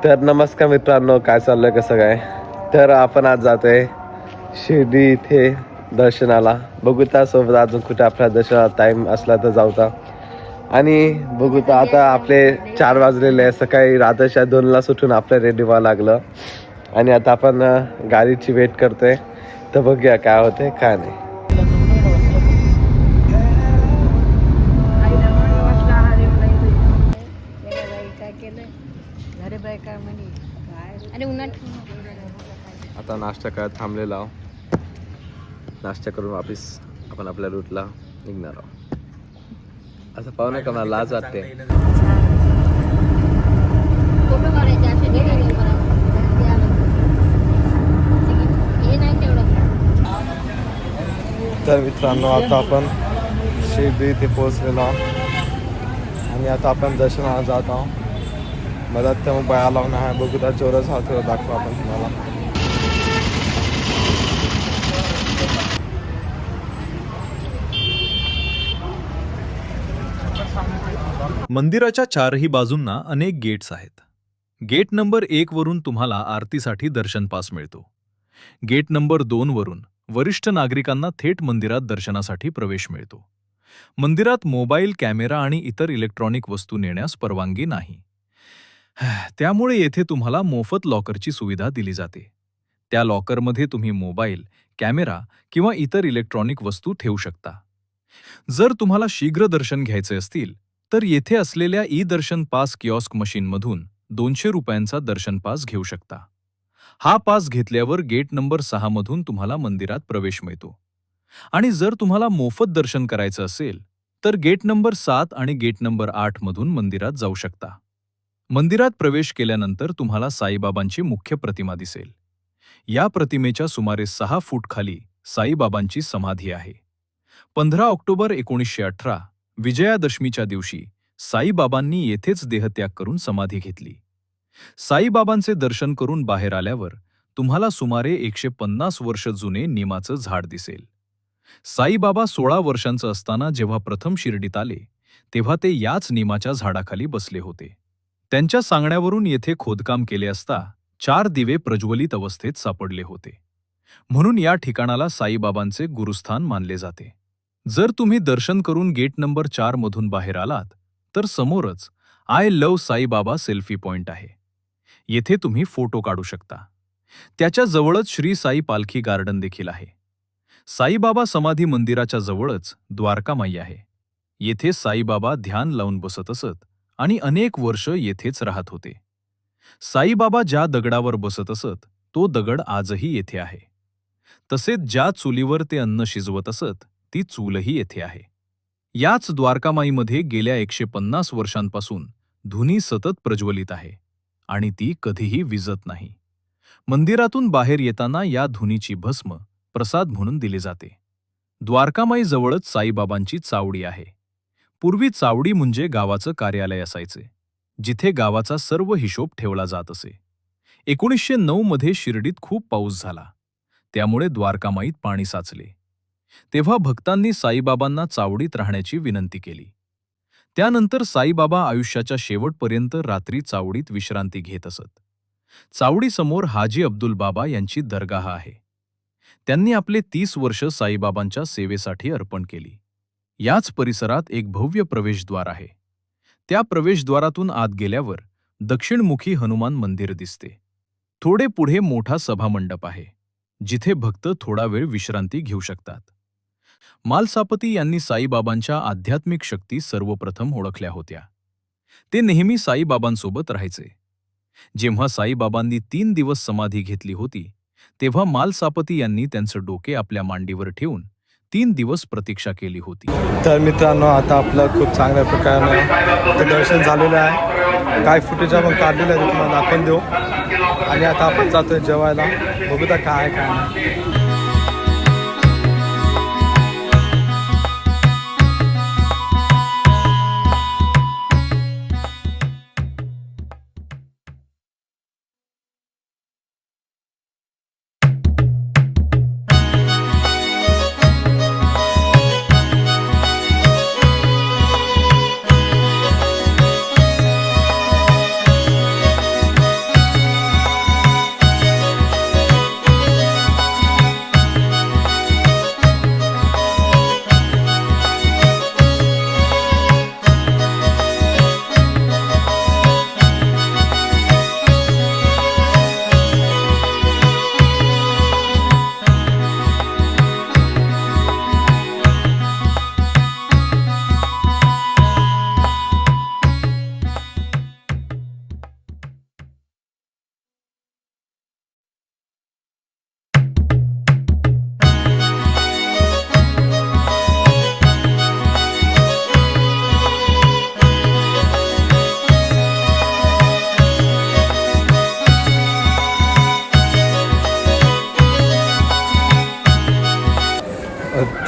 तर नमस्कार मित्रांनो, काय चाललंय कसं काय. तर आपण आज जातोय शिर्डी इथे दर्शनाला. बघू सोबत अजून कुठे आपल्या दर्शनाला टाईम असला तर जाऊता. आणि बघू तर आता आपले 4 वाजलेले आहे. सकाळी रात्रीच्या 2ला सुटून आपलं रेडी व्हावं लागलं आणि आता आपण गाडीची वेट करतोय. तर बघूया काय होतंय काय नाही. आता नाश्ता करत थांबलेला आहो. नाश्ता करून वापिस आपण आपल्या रूटला निघणार आहोत. असं पाहू नये का, मला लाज वाटते. तर मित्रांनो, आता आपण शिर्डी इथे पोहोचलेलो आहोत आणि आता आपण दर्शनाला जात आहोत. मला त्या मोबाईल लावून आहे. बघू त्या चोरच हा थोडं दाखवू आपण तुम्हाला. मंदिराच्या चारही बाजूंना अनेक गेट्स आहेत. गेट नंबर 1 वरून तुम्हाला आरतीसाठी दर्शन पास मिळतो. गेट नंबर 2 वरून वरिष्ठ नागरिकांना थेट मंदिरात दर्शनासाठी प्रवेश मिळतो. मंदिरात मोबाईल, कॅमेरा आणि इतर इलेक्ट्रॉनिक वस्तू नेण्यास परवानगी नाही. त्यामुळे येथे तुम्हाला मोफत लॉकरची सुविधा दिली जाते. त्या लॉकरमध्ये तुम्ही मोबाईल, कॅमेरा किंवा इतर इलेक्ट्रॉनिक वस्तू ठेवू शकता. जर तुम्हाला शीघ्र दर्शन घ्यायचे असतील तर येथे असलेल्या ई-दर्शन पास किऑस्क मशीनमधून 200 रुपयांचा दर्शन पास घेऊ शकता. हा पास घेतल्यावर गेट नंबर 6 मधून तुम्हाला मंदिरात प्रवेश मिळतो. आणि जर तुम्हाला मोफत दर्शन करायचं असेल तर गेट नंबर 7 आणि गेट नंबर 8 मधून मंदिरात जाऊ शकता. मंदिरात प्रवेश केल्यानंतर तुम्हाला साईबाबांची मुख्य प्रतिमा दिसेल. या प्रतिमेच्या सुमारे 6 फूट खाली साईबाबांची समाधी आहे. 15 ऑक्टोबर 1918 विजयादशमीच्या दिवशी साईबाबांनी येथेच देहत्याग करून समाधी घेतली. साईबाबांचे दर्शन करून बाहेर आल्यावर तुम्हाला सुमारे 150 वर्ष जुने निमाचं झाड दिसेल. साईबाबा 16 वर्षांचं असताना जेव्हा प्रथम शिर्डीत आले तेव्हा ते याच निमाच्या झाडाखाली बसले होते. त्यांच्या सांगण्यावरून येथे खोदकाम केले असता 4 दिवे प्रज्वलित अवस्थेत सापडले होते. म्हणून या ठिकाणाला साईबाबांचे गुरुस्थान मानले जाते. जर तुम्ही दर्शन करून गेट नंबर 4 मधून बाहेर आलात तर समोरच I love Saibaba selfie point आहे. येथे तुम्ही फोटो काढू शकता. त्याच्या जवळच श्री साई पालखी गार्डन देखील आहे. साईबाबा समाधी मंदिराच्या जवळच द्वारकामाई आहे. येथे साईबाबा ध्यान लावून बसत असत आणि अनेक वर्ष येथेच राहत होते. साईबाबा ज्या दगडावर बसत असत तो दगड आजही येथे आहे. तसेच ज्या चुलीवर ते अन्न शिजवत असत ती चूलही येथे आहे. याच द्वारकामाईमध्ये गेल्या 150 वर्षांपासून धुनी सतत प्रज्वलित आहे आणि ती कधीही विझत नाही. मंदिरातून बाहेर येताना या धुनीची भस्म प्रसाद म्हणून दिली जाते. द्वारकामाई जवळच साईबाबांची चावडी आहे. पूर्वी चावडी म्हणजे गावाचं कार्यालय असायचे, जिथे गावाचा सर्व हिशोब ठेवला जात असे. 1909 मध्ये शिर्डीत खूप पाऊस झाला, त्यामुळे द्वारकामाईत पाणी साचले. तेव्हा भक्तांनी साईबाबांना चावडीत राहण्याची विनंती केली. त्यानंतर साईबाबा आयुष्याच्या शेवटपर्यंत रात्री चावडीत विश्रांती घेत असत. चावडीसमोर हाजी अब्दुल बाबा यांची दरगाह आहे. त्यांनी आपले 30 वर्ष साईबाबांच्या सेवेसाठी अर्पण केली. याच परिसरात एक भव्य प्रवेशद्वार आहे. त्या प्रवेशद्वारातून आत गेल्यावर दक्षिणमुखी हनुमान मंदिर दिसते. थोडे पुढे मोठा सभामंडप आहे, जिथे भक्त थोडा वेळ विश्रांती घेऊ शकतात. मालसापती यांनी साईबाबांच्या आध्यात्मिक शक्ती सर्वप्रथम ओळखल्या होत्या. ते नेहमी साईबाबांसोबत राहायचे. जेव्हा साईबाबांनी 3 दिवस समाधी घेतली होती तेव्हा मालसापती यांनी त्यांचं डोके आपल्या मांडीवर ठेवून 3 दिवस प्रतीक्षा केली होती. तर मित्रांनो, आता आपलं खूप चांगल्या प्रकारे दर्शन झालेलं आहे. काय फुटेज आपण काढलेलं आहे तुम्हाला दाखवून देऊ. आणि आता आपण जातोय जेवायला. बघूया काय काय.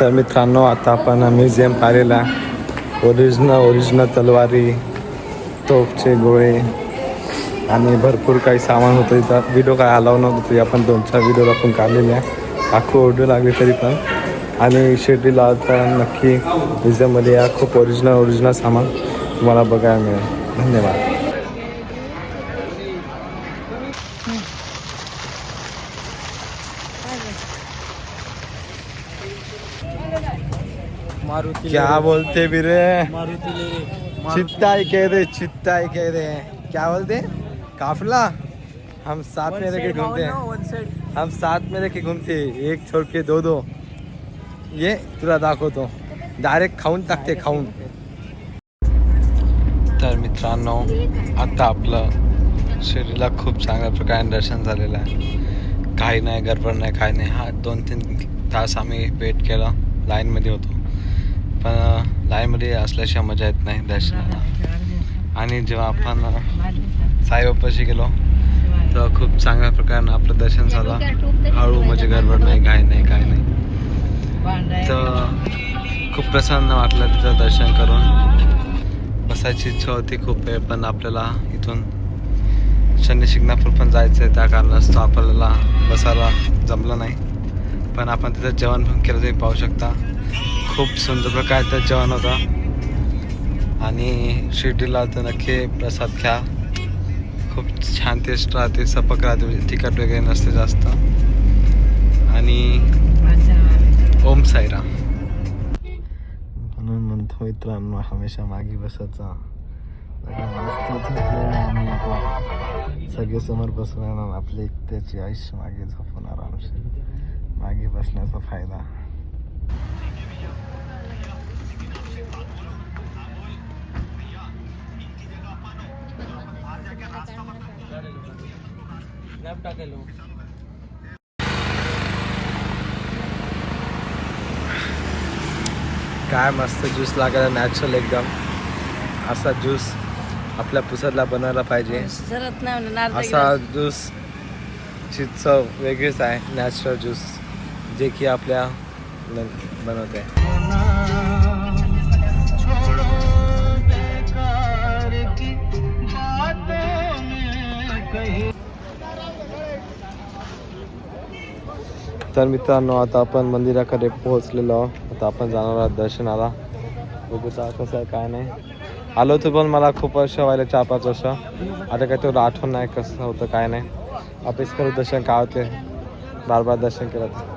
तर मित्रांनो आता आपण म्युझियम पाहिलेला ओरिजिनल तलवारी, तोफचे गोळे आणि भरपूर काही सामान होतं. इथं व्हिडिओ काय अलाव नव्हतं तरी आपण 2-4 व्हिडिओ आपण काढलेले आहे. अख्खं ऑडिओ लागली तरी पण. आणि शिर्डीला आता नक्की म्युझियममध्ये या खूप ओरिजिनल सामान तुम्हाला बघायला मिळेल. धन्यवाद. क्या बोलते बिरे? चित्ता ही कह दे, चित्ता ही कह दे. क्या बोलते? काफिला हम साथ में लेके घूमते हैं. हम साथ में लेके घूमते, एक छोड़ के दो. ये तुला दाखवतो, डायरेक्ट खाऊन टाकते खाऊन. तर मित्रांनो आता आपलं शिर्डीला खूप चांगल्या प्रकारे दर्शन झालेलं आहे. काही नाही, गडबड नाही, काही नाही. 2-3 तास आम्ही वेट केला, लाईनमध्ये होतो. पण लाईनमध्ये असल्याशिवाय मजा येत नाही दर्शनाला. आणि जेव्हा आपण साईबापाशी गेलो तर खूप चांगल्या प्रकारे आपलं दर्शन झालं. हळू म्हणजे गडबड नाही, काही नाही, काही नाही. तर खूप प्रसन्न वाटलं तिथं दर्शन करून. बसायची इच्छा होती खूप वेळ, पण आपल्याला इथून शनी शिंगणापूर पण जायचं आहे. त्या कारणास्तव आपल्याला बसायला जमलं नाही. पण आपण तिथं जेवण पण केलं तुम्ही पाहू शकता. खूप सुंदर प्रकारचं जेवण होतं. आणि शिर्डीला तर नक्की प्रसाद घ्या, खूप छान टेस्ट राहते, सपक राहते, म्हणजे तिखट वगैरे नसते जास्त. आणि ओम साईराम म्हणून म्हणतो मित्रांनो, हमेशा मागे बसायचा. सगळे समोर बसून येणार, आपले एकट्याची आयुष्य मागे झोपून आरामशीर. मागे बसण्याचा फायदा. काय मस्त ज्यूस लागायला, नॅचरल एकदम. असा ज्यूस आपल्या पुसदला बनवायला पाहिजे. असा ज्यूस ची चव वेगळीच आहे, नॅचरल ज्यूस जे की आपल्या बनवते. तर मित्रांनो आता आपण मंदिराकडे पोहोचलेलो आहोत. आता आपण जाणार आहोत दर्शनाला. बघूता कसं आहे काय नाही. आलो होतो पण मला खूप वर्ष व्हायला, 4-5 वर्ष. आता काय तेवढं आठवण नाही कसं होतं काय नाही. अपेक्षा करू दर्शन काय होते, बार दर्शन केलं.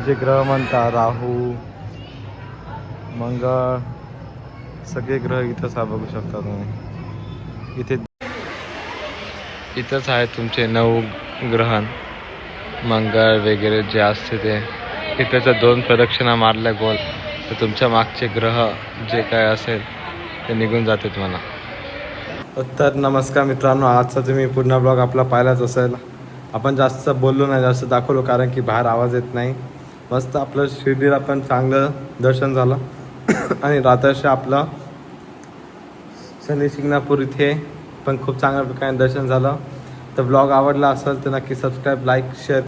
जे ग्रह म्हणता, राहू, मंगळ, सगळे ग्रह इथंच बघू शकता तुम्ही. इथंच आहे तुमचे 9 ग्रहण, मंगळ वगैरे जे असते ते. इथं 2 प्रदक्षिणा मारल्या गोल तर तुमच्या मागचे ग्रह जे काय असेल ते निघून जाते तुम्हाला. तर नमस्कार मित्रांनो, आजचा तुम्ही पूर्ण ब्लॉग आपला पाहिलाच असेल. आपण जास्त बोललो नाही, जास्त दाखवलो कारण की बाहेर आवाज येत नाही. मस्त आपलं शिर्डीला पण चांगलं दर्शन झालं आणि रात्रशी आपलं शनी शिंगणापूर इथे पण खूप चांगल्या प्रकारे दर्शन झालं. तर ब्लॉग आवडला असेल तर नक्की सबस्क्राईब, लाईक, शेअर